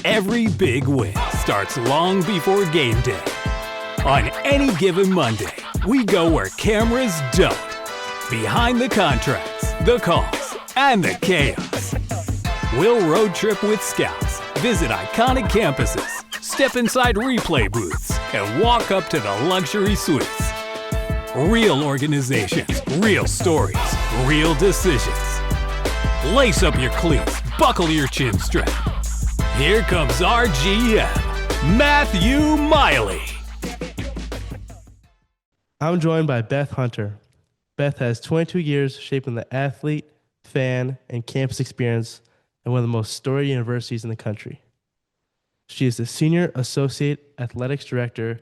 Every big win starts long before game day. On any given Monday, we go where cameras don't. Behind the contracts, the calls, and the chaos. We'll road trip with scouts, visit iconic campuses, step inside replay booths, and walk up to the luxury suites. Real organizations, real stories, real decisions. Lace up your cleats, buckle your chin strap. Here comes our GM, Matthew Miley. I'm joined by Beth Hunter. Beth has 22 years shaping the athlete, fan, and campus experience at one of the most storied universities in the country. She is the Senior Associate Athletics Director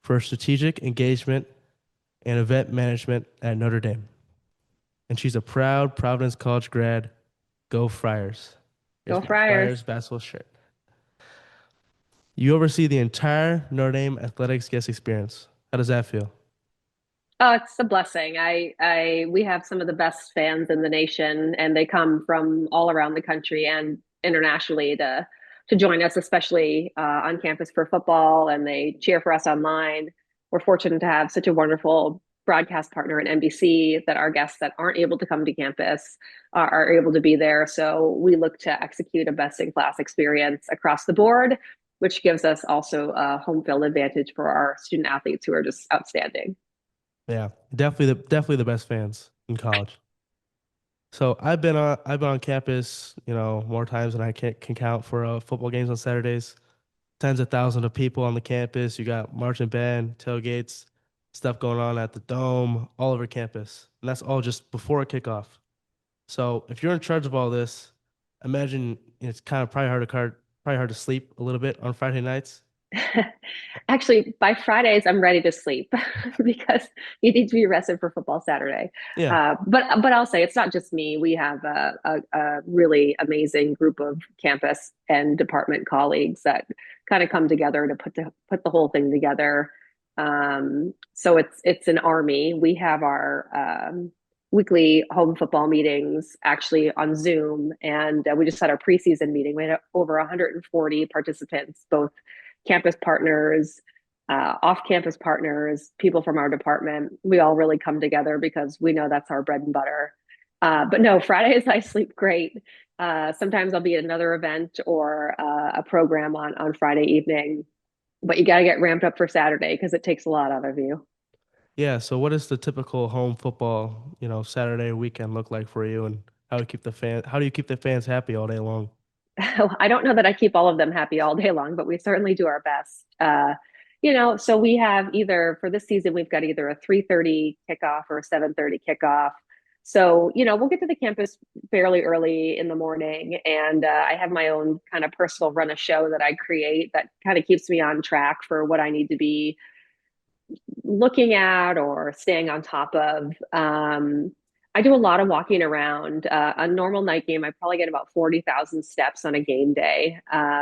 for Strategic Engagement and Event Management at Notre Dame. And she's a proud Providence College grad. Go Friars. Go Friars. Basketball shirt. You oversee the entire Notre Dame athletics guest experience. How does that feel? Oh, it's a blessing. We have some of the best fans in the nation, and they come from all around the country and internationally to join us, especially on campus for football, and they cheer for us online. We're fortunate to have such a wonderful broadcast partner in NBC that our guests that aren't able to come to campus are able to be there. So we look to execute a best-in-class experience across the board, which gives us also a home field advantage for our student athletes who are just outstanding. Yeah, definitely the best fans in college. So I've been on campus, more times than I can count for football games on Saturdays. Tens of thousands of people on the campus. You got marching band, tailgates, stuff going on at the dome, all over campus, and that's all just before kickoff. So if you're in charge of all this, imagine it's kind of probably hard to sleep a little bit on Friday nights. Actually, by Fridays, I'm ready to sleep because you need to be rested for football Saturday. Yeah. But I'll say it's not just me. We have a really amazing group of campus and department colleagues that kind of come together to put the whole thing together. So it's an army. We have our weekly home football meetings actually on Zoom, and we just had our preseason meeting. We had over 140 participants, both campus partners, off-campus partners, people from our department. We all really come together because we know that's our bread and butter. But no, Fridays I sleep great. Sometimes I'll be at another event or a program on Friday evening, but you got to get ramped up for Saturday because it takes a lot out of you. Yeah. So what does the typical home football, Saturday weekend look like for you, and how do you keep the fans happy all day long? I don't know that I keep all of them happy all day long, but we certainly do our best. So we have either for this season, we've got either a 3:30 kickoff or a 7:30 kickoff. So, we'll get to the campus fairly early in the morning. And I have my own kind of personal run of show that I create that kind of keeps me on track for what I need to be looking at or staying on top of. I do a lot of walking around. A normal night game, I probably get about 40,000 steps on a game day.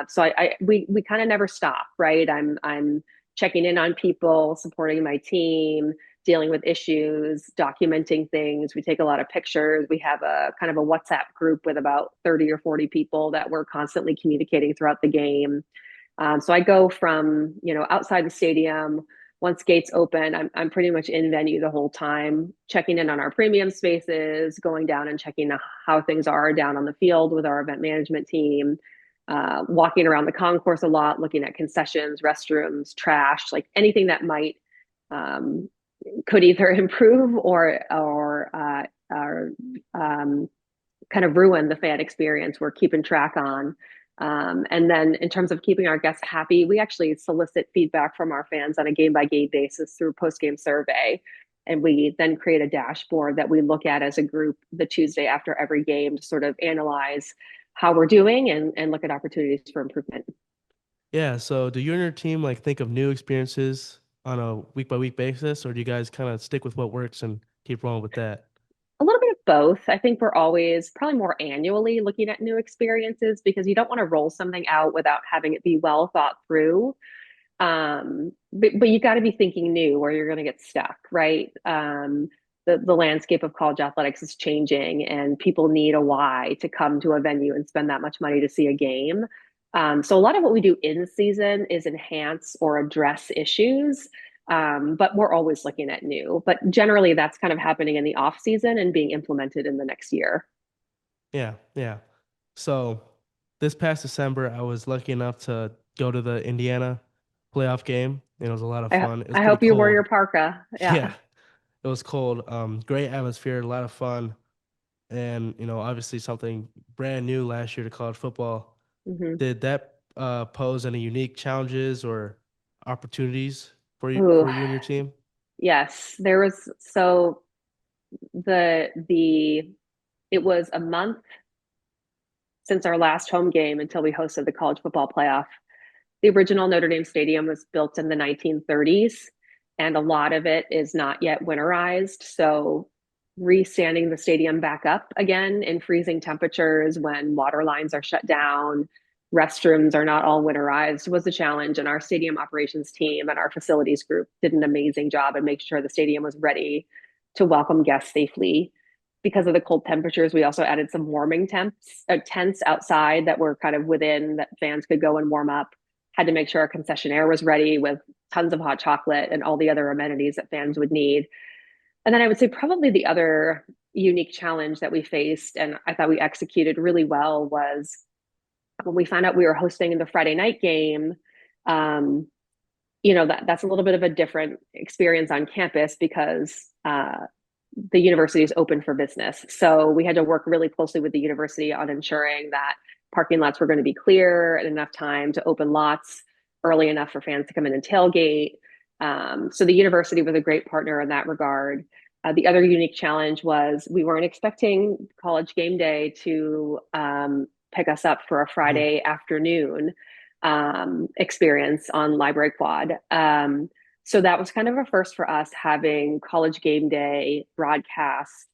So we kind of never stop, right? I'm checking in on people, supporting my team, dealing with issues, documenting things. We take a lot of pictures. We have a kind of a WhatsApp group with about 30 or 40 people that we're constantly communicating throughout the game. So I go from, outside the stadium. Once gates open, I'm pretty much in venue the whole time, checking in on our premium spaces, going down and checking how things are down on the field with our event management team, walking around the concourse a lot, looking at concessions, restrooms, trash, like anything that might could either improve or kind of ruin the fan experience we're keeping track on. And then in terms of keeping our guests happy, we actually solicit feedback from our fans on a game-by-game basis through post-game survey. And we then create a dashboard that we look at as a group the Tuesday after every game to sort of analyze how we're doing and look at opportunities for improvement. Yeah. So do you and your team think of new experiences on a week-by-week basis, or do you guys kind of stick with what works and keep rolling with that? A little bit of both. I think we're always probably more annually looking at new experiences because you don't want to roll something out without having it be well thought through. But you got to be thinking new or you're going to get stuck, right? The landscape of college athletics is changing and people need a why to come to a venue and spend that much money to see a game. So a lot of what we do in season is enhance or address issues, but we're always looking at new. But generally, that's kind of happening in the off season and being implemented in the next year. Yeah, yeah. So this past December, I was lucky enough to go to the Indiana playoff game. It was a lot of fun. It was I pretty hope you wore your cold. parka. Yeah, Yeah. it was cold. Great atmosphere, a lot of fun, and obviously something brand new last year to college football. Hmm. Did that pose any unique challenges or opportunities for you Ooh, and your team? yes. There was so the it was a month since our last home game until we hosted the college football playoff. The original Notre Dame Stadium was built in the 1930s, and a lot of it is not yet winterized. So, restanding the stadium back up again in freezing temperatures when water lines are shut down, restrooms are not all winterized was a challenge. And our stadium operations team and our facilities group did an amazing job and make sure the stadium was ready to welcome guests safely. Because of the cold temperatures, we also added some warming tents outside that were kind of within that fans could go and warm up. Had to make sure our concessionaire was ready with tons of hot chocolate and all the other amenities that fans would need. And then I would say probably the other unique challenge that we faced, and I thought we executed really well, was when we found out we were hosting the Friday night game. Um, that's a little bit of a different experience on campus because the university is open for business. So we had to work really closely with the university on ensuring that parking lots were going to be clear and enough time to open lots early enough for fans to come in and tailgate. So the university was a great partner in that regard. The other unique challenge was we weren't expecting college game day to pick us up for a Mhm. Friday afternoon experience on Library Quad. So that was kind of a first for us having college game day broadcast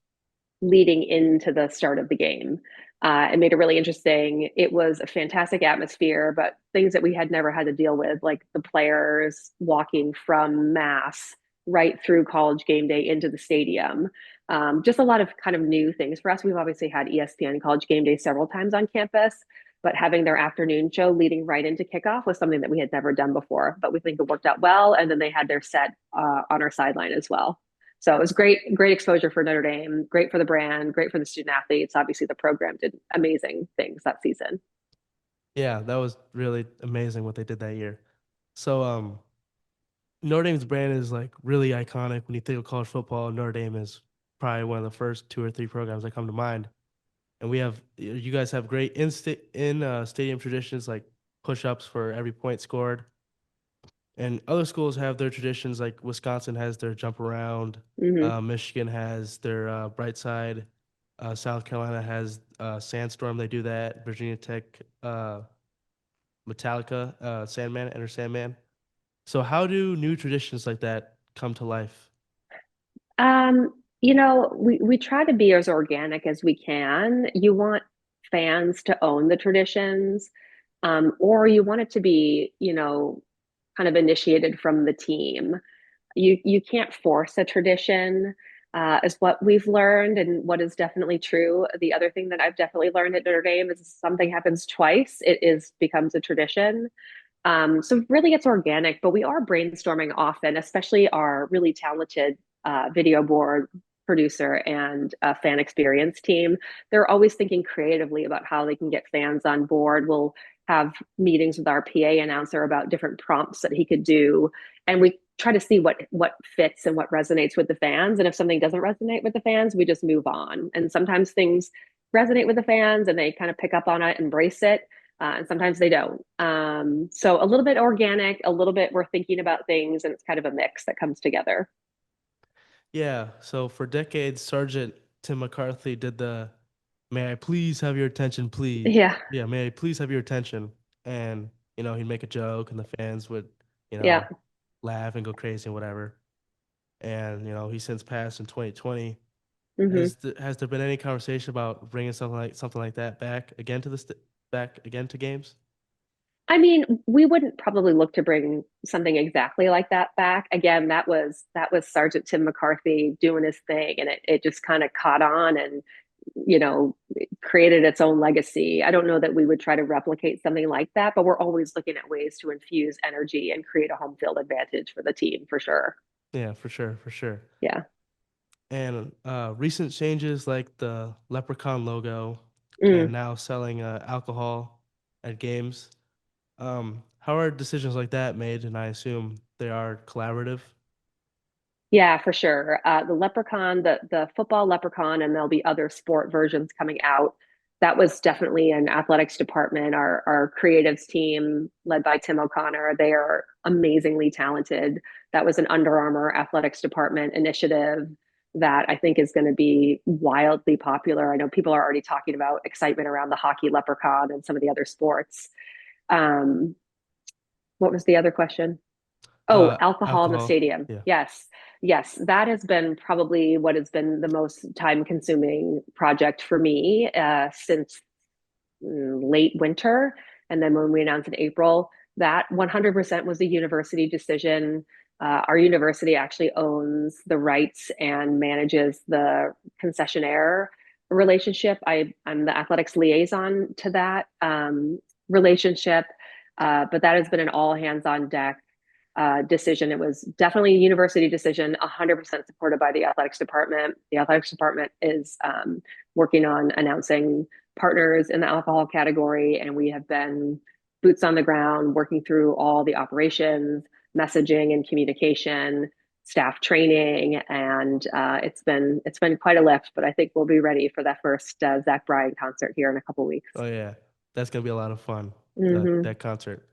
leading into the start of the game. It made it really interesting. It was a fantastic atmosphere, but things that we had never had to deal with, like the players walking from Mass right through college game day into the stadium. Just a lot of kind of new things for us. We've obviously had ESPN college game day several times on campus, but having their afternoon show leading right into kickoff was something that we had never done before. But we think it worked out well. And then they had their set on our sideline as well. So it was great, great exposure for Notre Dame, great for the brand, great for the student athletes. Obviously, the program did amazing things that season. Yeah, that was really amazing what they did that year. So, Notre Dame's brand is like really iconic. When you think of college football, Notre Dame is probably one of the first two or three programs that come to mind. And you guys have great stadium traditions like push-ups for every point scored. And other schools have their traditions, like Wisconsin has their jump around, Hmm. Michigan has their bright side, South Carolina has Sandstorm. They do that. Virginia Tech, Metallica, Sandman, Enter Sandman. So how do new traditions like that come to life? We try to be as organic as we can. You want fans to own the traditions, or you want it to be, kind of initiated from the team. You can't force a tradition, is what we've learned and what is definitely true. The other thing that I've definitely learned at Notre Dame is if something happens twice, it is becomes a tradition. So really it's organic, but we are brainstorming often, especially our really talented video board producer and fan experience team. They're always thinking creatively about how they can get fans on board. We'll have meetings with our PA announcer about different prompts that he could do. And we try to see what fits and what resonates with the fans. And if something doesn't resonate with the fans, we just move on. And sometimes things resonate with the fans and they kind of pick up on it, embrace it, and sometimes they don't. So a little bit organic, a little bit we're thinking about things, and it's kind of a mix that comes together. Yeah, so for decades, Sergeant Tim McCarthy did the "May I please have your attention, please." Yeah, Yeah, may I please have your attention? And he'd make a joke, and the fans would, you yeah. know, laugh and go crazy and whatever. And he's since passed in 2020. Hmm. Has there been any conversation about bringing something like that back again to games? I mean, we wouldn't probably look to bring something exactly like that back. Again, that was Sergeant Tim McCarthy doing his thing, and it just kind of caught on, and you know, created its own legacy. I don't know that we would try to replicate something like that, but we're always looking at ways to infuse energy and create a home field advantage for the team for sure. Yeah, for sure, for sure. Yeah. And recent changes like the Leprechaun logo and Mm. now selling alcohol at games. How are decisions like that made? And I assume they are collaborative. Yeah, for sure. The Leprechaun, the football Leprechaun, and there'll be other sport versions coming out. That was definitely an athletics department. Our creatives team, led by Tim O'Connor, they are amazingly talented. That was an Under Armour athletics department initiative that I think is going to be wildly popular. I know people are already talking about excitement around the hockey Leprechaun and some of the other sports. Um, what was the other question? Oh, alcohol in the Alcohol. stadium. Yeah. Yes. Yes. That has been probably what has been the most time consuming project for me since late winter. And then when we announced in April, that 100% was a university decision. Our university actually owns the rights and manages the concessionaire relationship. I'm the athletics liaison to that relationship, but that has been an all hands on deck decision. It was definitely a university decision, 100% supported by the athletics department. The athletics department is working on announcing partners in the alcohol category, and we have been boots on the ground working through all the operations, messaging, and communication, staff training, and it's been quite a lift. But I think we'll be ready for that first Zach Bryan concert here in a couple weeks. Oh yeah, that's gonna be a lot of fun. Mm-hmm. That concert.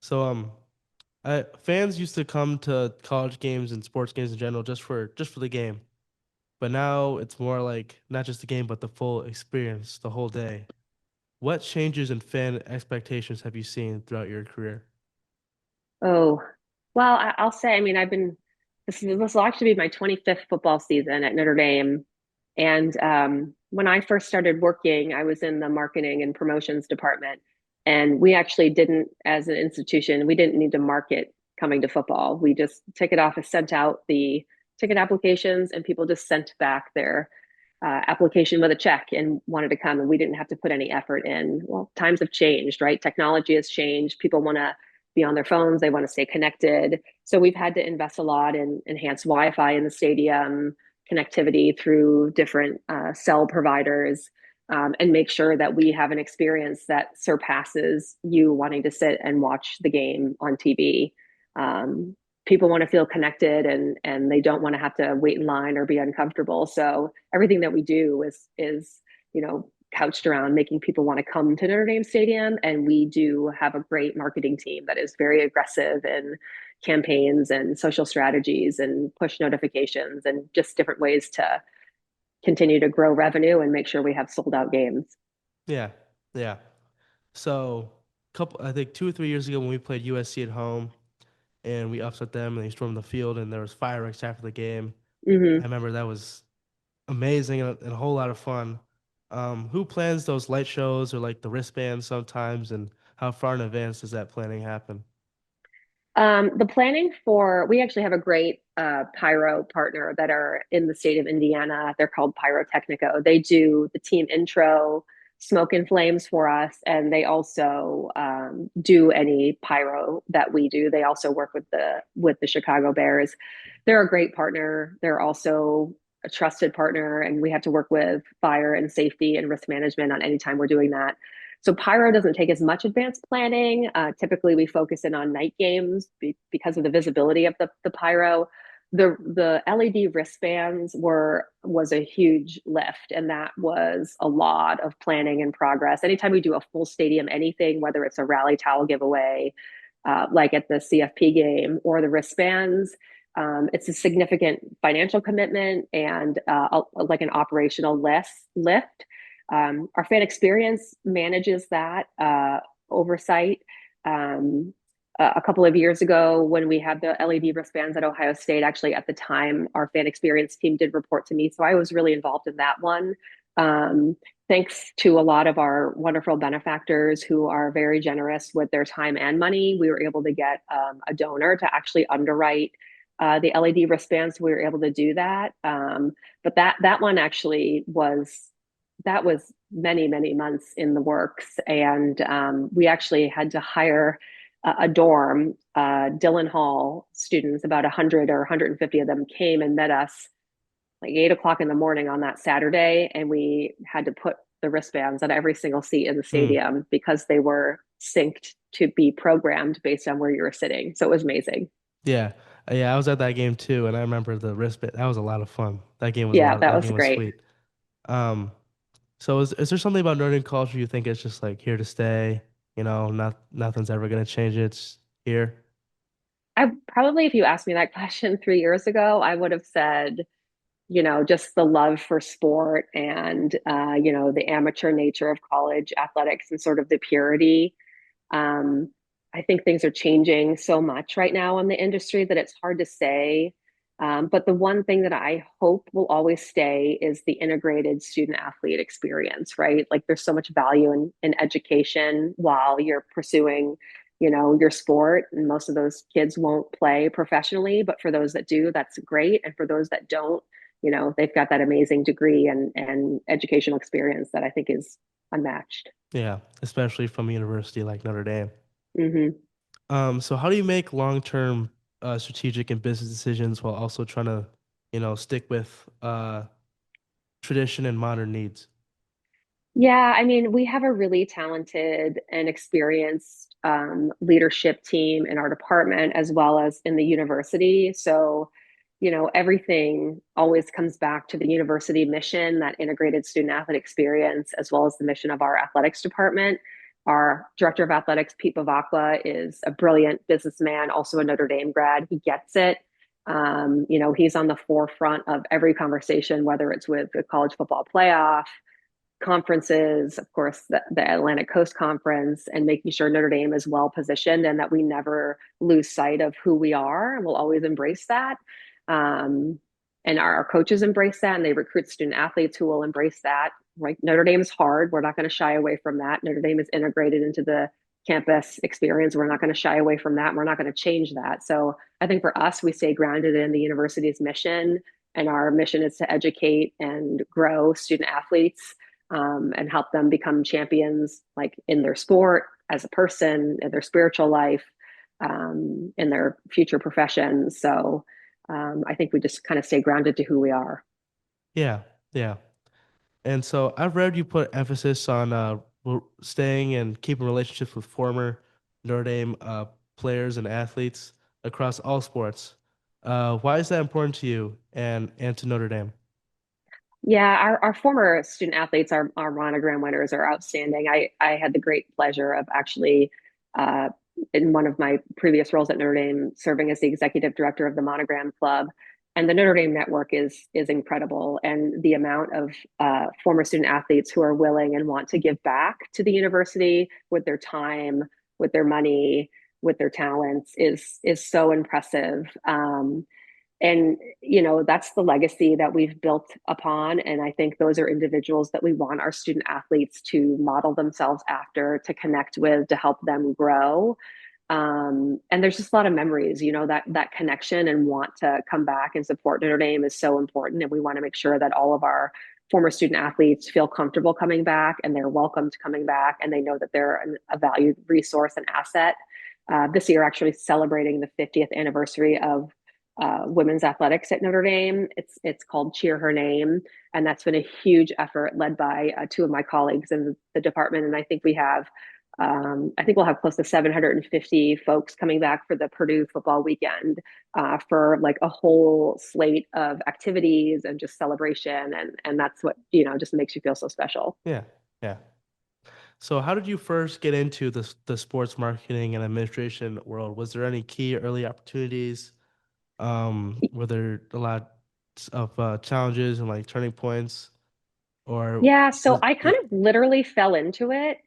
So fans used to come to college games and sports games in general just for the game. But now it's more like not just the game, but the full experience, the whole day. What changes in fan expectations have you seen throughout your career? Oh, well, I'll say, I mean, this will actually be my 25th football season at Notre Dame. And when I first started working, I was in the marketing and promotions department. And we actually didn't, as an institution, we didn't need to market coming to football. We just ticket office sent out the ticket applications and people just sent back their application with a check and wanted to come, and we didn't have to put any effort in. Well, times have changed, right? Technology has changed. People want to be on their phones, they want to stay connected. So we've had to invest a lot in enhanced Wi-Fi in the stadium, connectivity through different cell providers, and make sure that we have an experience that surpasses you wanting to sit and watch the game on TV. Um, People want to feel connected, and they don't want to have to wait in line or be uncomfortable. So everything that we do is couched around making people want to come to Notre Dame Stadium. And we do have a great marketing team that is very aggressive in campaigns and social strategies and push notifications and just different ways to continue to grow revenue and make sure we have sold out games. Yeah, yeah. So, I think 2 or 3 years ago when we played USC at home and we upset them and they stormed the field and there was fireworks after the game. I Mm-hmm. remember that was amazing and a whole lot of fun. Who plans those light shows or like the wristbands sometimes, and how far in advance does that planning happen? The planning for, we actually have a great pyro partner that are in the state of Indiana. They're called Pyrotechnico. They do the team intro, smoke and flames for us, and they also do any pyro that we do. They also work with the Chicago Bears. They're a great partner. They're also a trusted partner, and we have to work with fire and safety and risk management on any time we're doing that. So pyro doesn't take as much advanced planning. Typically, we focus in on night games because of the visibility of the pyro. The LED wristbands was a huge lift, and that was a lot of planning and progress. Anytime we do a full stadium anything, whether it's a rally towel giveaway, like at the CFP game, or the wristbands, it's a significant financial commitment and like an operational lift. Our fan experience manages that oversight. Um, a couple of years ago, when we had the LED wristbands at Ohio State, actually at the time, our fan experience team did report to me. So I was really involved in that one. Um, Thanks to a lot of our wonderful benefactors who are very generous with their time and money, we were able to get a donor to actually underwrite the LED wristbands. We were able to do that. But that one actually was that was many, many months in the works. And we actually had to hire a dorm. Dillon Hall students, about 100 or 150 of them came and met us like 8 o'clock in the morning on that Saturday. And we had to put the wristbands on every single seat in the Hmm. stadium because they were synced to be programmed based on where you were sitting. So it was amazing. Yeah. Yeah, I was at that game too, and I remember the wristband. That was a lot of fun. That game was a Yeah, lot. that That was game was great. sweet. Um, so is there something about Notre Dame culture you think is just like here to stay? Nothing's ever gonna change. It's here. I probably, if you asked me that question 3 years ago, I would have said, just the love for sport and, the amateur nature of college athletics and sort of the purity. Um, I think things are changing so much right now in the industry that it's hard to say. But the one thing that I hope will always stay is the integrated student athlete experience, right? Like there's so much value in education while you're pursuing, your sport. And most of those kids won't play professionally, but for those that do, that's great. And for those that don't, they've got that amazing degree and educational experience that I think is unmatched. Yeah, especially from a university like Notre Dame. Hmm. So how do you make long-term strategic and business decisions while also trying to, stick with tradition and modern needs? Yeah, I mean, we have a really talented and experienced leadership team in our department as well as in the university. So, everything always comes back to the university mission, that integrated student athlete experience, as well as the mission of our athletics department. Our director of athletics, Pete Bavacqua, is a brilliant businessman, also a Notre Dame grad. He gets it. He's on the forefront of every conversation, whether it's with the college football playoff, conferences, of course, the Atlantic Coast Conference, and making sure Notre Dame is well positioned and that we never lose sight of who we are. And we'll always embrace that. Um, and our coaches embrace that, and they recruit student athletes who will embrace that. Right? Notre Dame is hard. We're not going to shy away from that. Notre Dame is integrated into the campus experience. We're not going to shy away from that. We're not going to change that. So I think for us, we stay grounded in the university's mission, and our mission is to educate and grow student athletes, and help them become champions, like in their sport, as a person, in their spiritual life, in their future professions. So I think we just kind of stay grounded to who we are. Yeah, yeah. And so I've read you put emphasis on staying and keeping relationships with former Notre Dame players and athletes across all sports. Why is that important to you and to Notre Dame? Yeah, our former student athletes, our monogram winners, are outstanding. I had the great pleasure of actually, uh, in one of my previous roles at Notre Dame, serving as the executive director of the Monogram Club. And the Notre Dame network is incredible, and the amount of former student athletes who are willing and want to give back to the university with their time, with their money, with their talents is so impressive. And that's the legacy that we've built upon, and I think those are individuals that we want our student athletes to model themselves after, to connect with, to help them grow. And there's just a lot of memories, that connection and want to come back and support Notre Dame is so important, and we want to make sure that all of our former student athletes feel comfortable coming back, and they're welcomed coming back, and they know that they're a valued resource and asset. This year, actually celebrating the 50th anniversary of women's athletics at Notre Dame. It's called Cheer Her Name, and that's been a huge effort led by two of my colleagues in the department. And I think we'll have close to 750 folks coming back for the Purdue football weekend, for like a whole slate of activities and just celebration, and that's what just makes you feel so special. Yeah, yeah. So how did you first get into the sports marketing and administration world? Was there any key early opportunities? Were there a lot of challenges and like turning points, or Yeah, so was I yeah, kind of literally fell into it.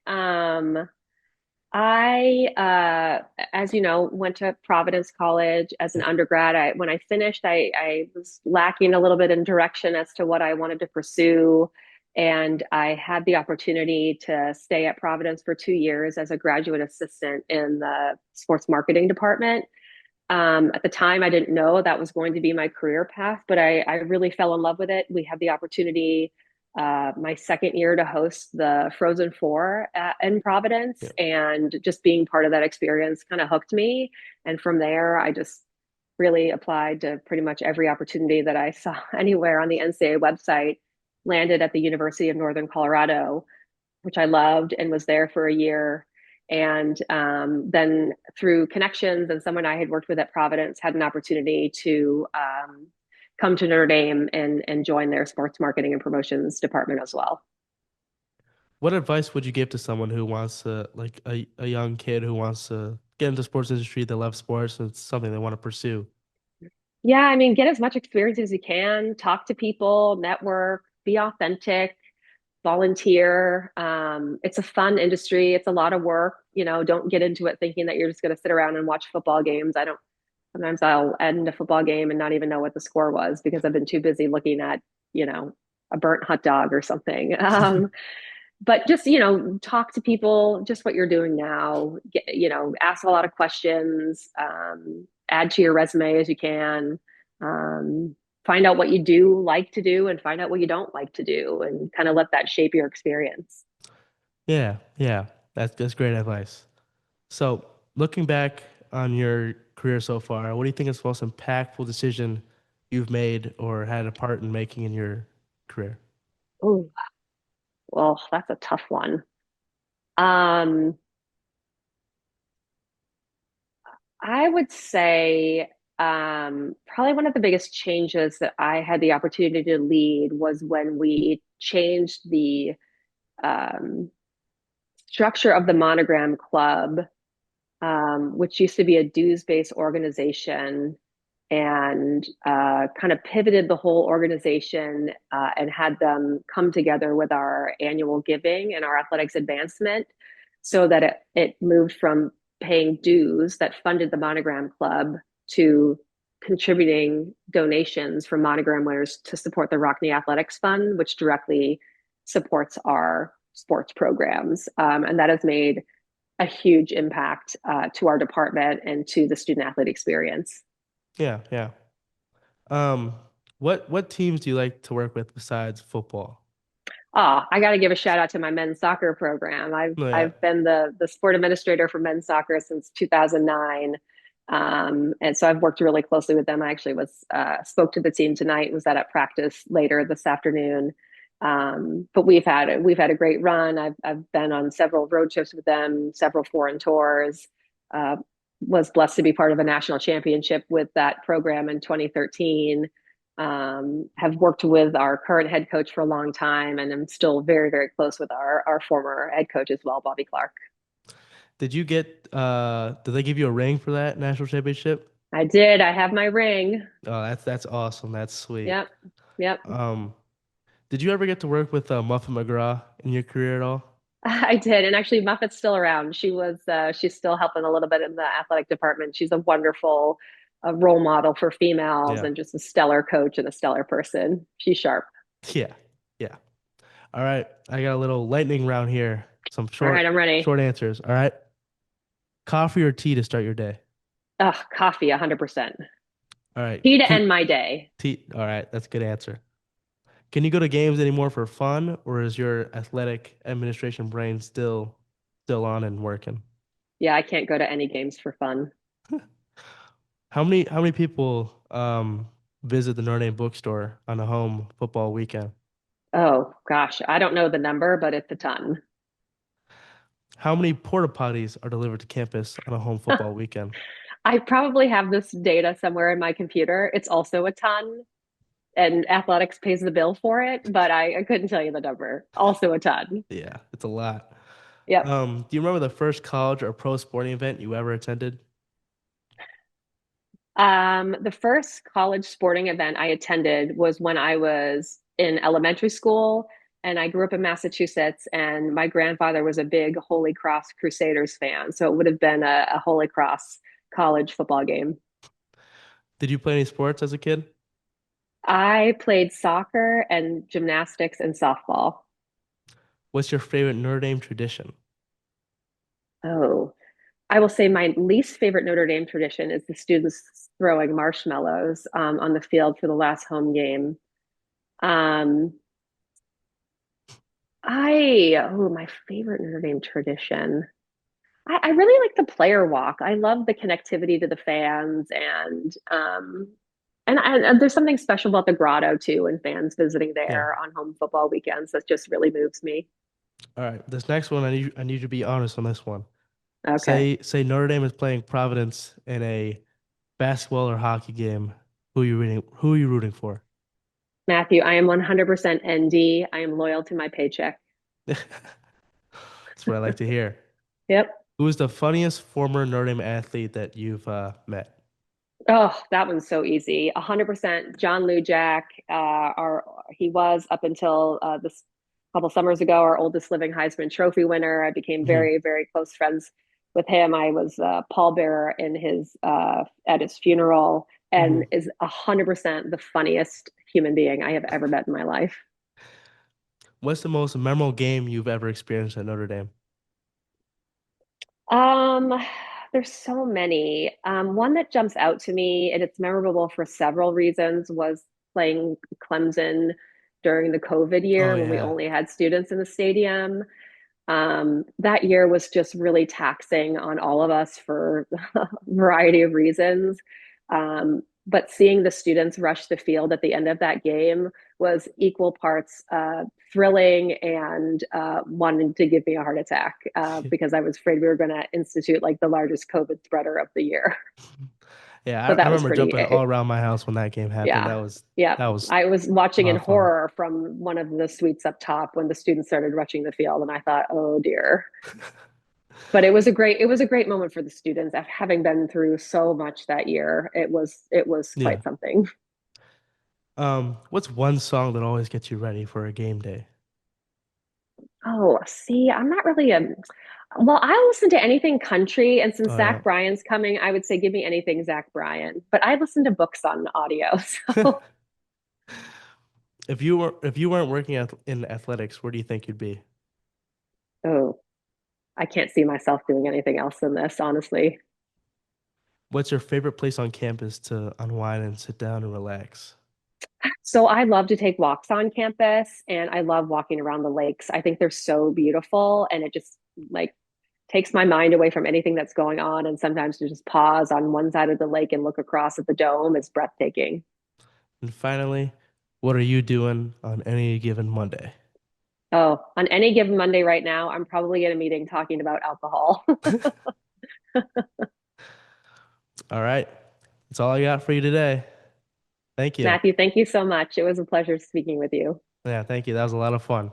I, as you know, went to Providence College as an yeah, undergrad. When I finished, I was lacking a little bit in direction as to what I wanted to pursue. And I had the opportunity to stay at Providence for 2 years as a graduate assistant in the sports marketing department. At the time, I didn't know that was going to be my career path, but I really fell in love with it. We had the opportunity my second year to host the Frozen Four in Providence, Yeah. and just being part of that experience kind of hooked me. And from there, I just really applied to pretty much every opportunity that I saw anywhere on the NCAA website. Landed at the University of Northern Colorado, which I loved, and was there for a year. And then through connections and someone I had worked with at Providence, had an opportunity to come to Notre Dame and join their sports marketing and promotions department as well. What advice would you give to someone who wants to, like a young kid who wants to get into the sports industry, they love sports, and it's something they want to pursue? Yeah, I mean, get as much experience as you can, talk to people, network, be authentic, volunteer. It's a fun industry. It's a lot of work. Don't get into it thinking that you're just going to sit around and watch football games. I don't, sometimes I'll end a football game and not even know what the score was because I've been too busy looking at, you know, a burnt hot dog or something. But just, talk to people, just what you're doing now, ask a lot of questions, add to your resume as you can. Um, Find out what you do like to do and find out what you don't like to do and kind of let that shape your experience. Yeah, yeah, that's great advice. So, looking back on your career so far, what do you think is the most impactful decision you've made or had a part in making in your career? Oh, well, that's a tough one. Um, I would say probably one of the biggest changes that I had the opportunity to lead was when we changed the um, structure of the Monogram Club, which used to be a dues-based organization, and kind of pivoted the whole organization and had them come together with our annual giving and our athletics advancement so that it moved from paying dues that funded the Monogram Club to contributing donations from Monogram winners to support the Rockney Athletics Fund, which directly supports our sports programs. And that has made a huge impact to our department and to the student athlete experience. Yeah, yeah. Um, what teams do you like to work with besides football? Oh, I got to give a shout out to my men's soccer program. I've Oh, yeah. I've been the sport administrator for men's soccer since 2009. And so I've worked really closely with them. I actually was spoke to the team tonight, was at practice later this afternoon. But we've had a great run. I've been on several road trips with them, several foreign tours. Uh, was blessed to be part of a national championship with that program in 2013. Have worked with our current head coach for a long time, and I'm still very, very close with our former head coach as well, Bobby Clark. Did they give you a ring for that national championship? I did. I have my ring. Oh, that's awesome. That's sweet. Yep. Yep. Um, did you ever get to work with Muffin McGraw in your career at all? I did. And actually, Muffet's still around. She's still helping a little bit in the athletic department. She's a wonderful role model for females Yeah. and just a stellar coach and a stellar person. She's sharp. Yeah. Yeah. All right. I got a little lightning round here. Some All right, I'm ready. short answers. All right. Coffee or tea to start your day? Ugh, coffee, 100%. All right. Tea to end my day. Tea. All right. That's a good answer. Can you go to games anymore for fun, or is your athletic administration brain still on and working? Yeah, I can't go to any games for fun. How many people visit the Notre Dame bookstore on a home football weekend? Oh gosh, I don't know the number, but it's a ton. How many porta potties are delivered to campus on a home football weekend? I probably have this data somewhere in my computer. It's also a ton, and athletics pays the bill for it, but I couldn't tell you the number. Also a ton. Yeah, it's a lot. Yep. Do you remember the first college or pro sporting event you ever attended? The first college sporting event I attended was when I was in elementary school, and I grew up in Massachusetts, and my grandfather was a big Holy Cross Crusaders fan. So it would have been a Holy Cross college football game. Did you play any sports as a kid? I played soccer and gymnastics and softball. What's your favorite Notre Dame tradition? Oh, I will say my least favorite Notre Dame tradition is the students throwing marshmallows on the field for the last home game. Um, My favorite Notre Dame tradition. I really like the player walk. I love the connectivity to the fans and there's something special about the grotto too and fans visiting Yeah. there on home football weekends that just really moves me. All right. This next one, I need you to be honest on this one. Okay. Say Notre Dame is playing Providence in a basketball or hockey game. Who are you rooting for? Matthew, I am 100% ND. I am loyal to my paycheck. That's what I like to hear. Yep. Who is the funniest former Notre Dame athlete that you've met? Oh, that one's so easy. 100% John Lujack. He was up until this couple summers ago our oldest living Heisman Trophy winner. I became Mhm. very, very close friends with him. I was pallbearer in his at his funeral, and Mhm. is 100% the funniest human being I have ever met in my life. What's the most memorable game you've ever experienced at Notre Dame? Um, there's so many. One that jumps out to me, and it's memorable for several reasons, was playing Clemson during the COVID Oh year when we yeah. only had students in the stadium. That year was just really taxing on all of us for a variety of reasons. But seeing the students rush the field at the end of that game was equal parts thrilling and wanting to give me a heart attack because I was afraid we were going to institute like the largest COVID spreader of the year. Yeah, So I that was remember pretty, jumping all around my house when that game happened. yeah. Yeah. That was I was a watching lot in of fun. horror from one of the suites up top when the students started rushing the field, and I thought, oh dear. But it was a great moment for the students after having been through so much that year. It was Yeah. quite something. What's one song that always gets you ready for a game day? Oh, see, I'm not really a well, I listen to anything country, and since Oh Zach yeah. Bryan's coming, I would say give me anything Zach Bryan. But I listen to books on audio, so If you weren't working in athletics, where do you think you'd be? oh, I can't see myself doing anything else than this, honestly. What's your favorite place on campus to unwind and sit down and relax? So I love to take walks on campus and I love walking around the lakes. I think they're so beautiful and it just like takes my mind away from anything that's going on. And sometimes to just pause on one side of the lake and look across at the dome is breathtaking. And finally, what are you doing on any given Monday? Oh, on any given Monday right now, I'm probably in a meeting talking about alcohol. All right. That's all I got for you today. Thank you. Matthew, thank you so much. It was a pleasure speaking with you. Yeah, thank you. That was a lot of fun.